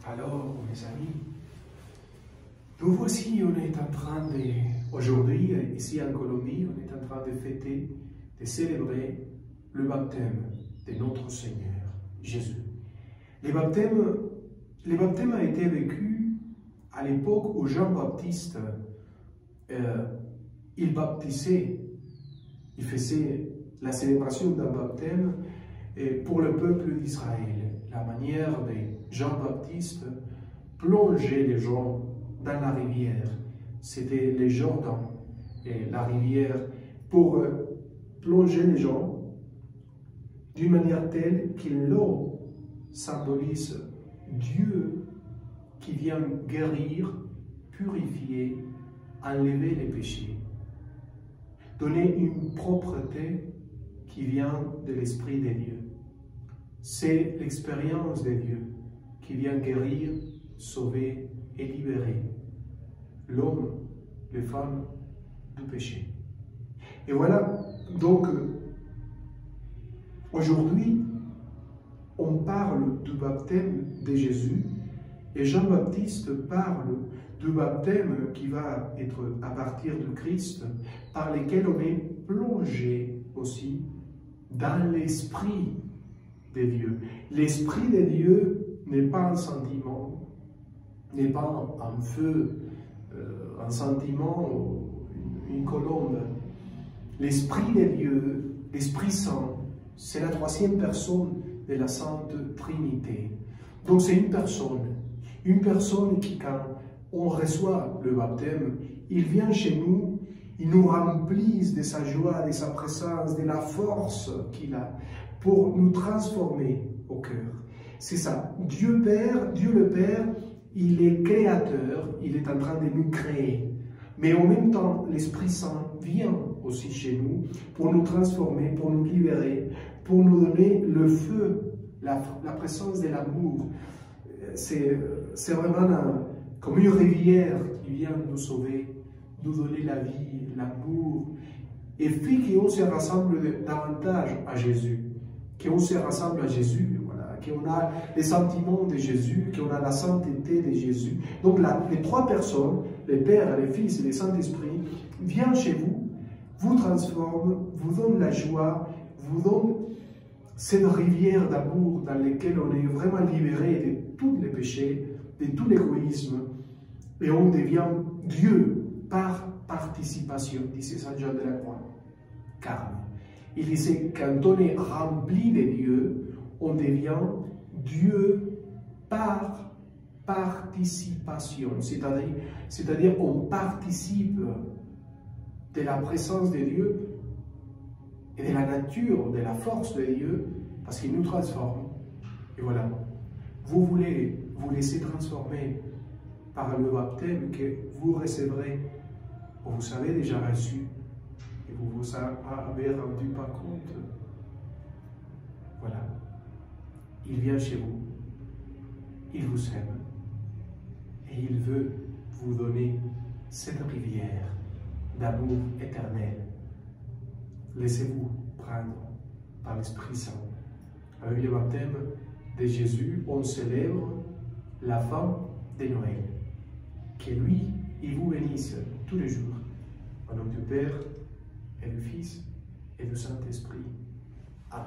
Alors, mes amis, nous voici, on est en train de, aujourd'hui, ici en Colombie, on est en train de fêter, de célébrer le baptême de notre Seigneur, Jésus. Le baptême a été vécu à l'époque où Jean-Baptiste, il baptisait, il faisait la célébration d'un baptême pour le peuple d'Israël. La manière de Jean-Baptiste plonger les gens dans la rivière. C'était le Jordan et la rivière pour plonger les gens d'une manière telle que l'eau symbolise Dieu qui vient guérir, purifier, enlever les péchés. Donner une propreté qui vient de l'Esprit de Dieu. C'est l'expérience de Dieu qui vient guérir, sauver et libérer l'homme, les femmes du péché. Et voilà, donc, aujourd'hui, on parle du baptême de Jésus et Jean-Baptiste parle du baptême qui va être à partir du Christ, par lequel on est plongé aussi dans l'Esprit de Dieu. L'Esprit de Dieu n'est pas un sentiment, n'est pas un feu, un sentiment, une colombe. L'Esprit de Dieu, l'Esprit Saint, c'est la troisième personne de la Sainte Trinité. Donc c'est une personne qui, quand on reçoit le baptême, il vient chez nous, il nous remplit de sa joie, de sa présence, de la force qu'il a pour nous transformer au cœur. C'est ça. Dieu le Père, il est créateur, il est en train de nous créer. Mais en même temps, l'Esprit Saint vient aussi chez nous pour nous transformer, pour nous libérer, pour nous donner le feu, la présence de l'amour. C'est vraiment comme une rivière qui vient nous sauver, nous donner la vie, l'amour, et puis qu'on se rassemble davantage à Jésus, qu'on se rassemble à Jésus, voilà, qu'on a les sentiments de Jésus, qu'on a la sainteté de Jésus. Donc là, les trois personnes, le Père, le Fils et le Saint-Esprit, viennent chez vous, vous transforment, vous donnent la joie, vous donnent cette rivière d'amour dans laquelle on est vraiment libéré de tous les péchés, de tout l'égoïsme, et on devient Dieu par participation, disait Saint Jean de la Croix. Car il disait, quand on est rempli de Dieu, on devient Dieu par participation, c'est-à-dire on participe de la présence de Dieu et de la nature, de la force de Dieu, parce qu'il nous transforme. Et voilà, vous voulez vous laisser transformer par le baptême que vous recevrez, ou vous avez déjà reçu, et vous vous avez rendu pas compte. Voilà, il vient chez vous, il vous aime, et il veut vous donner cette rivière d'amour éternel. Laissez-vous prendre par l'Esprit Saint. Avec le baptême de Jésus, on célèbre la fin de Noël. Que lui, il vous bénisse tous les jours. Au nom du Père et du Fils et du Saint-Esprit. Amen.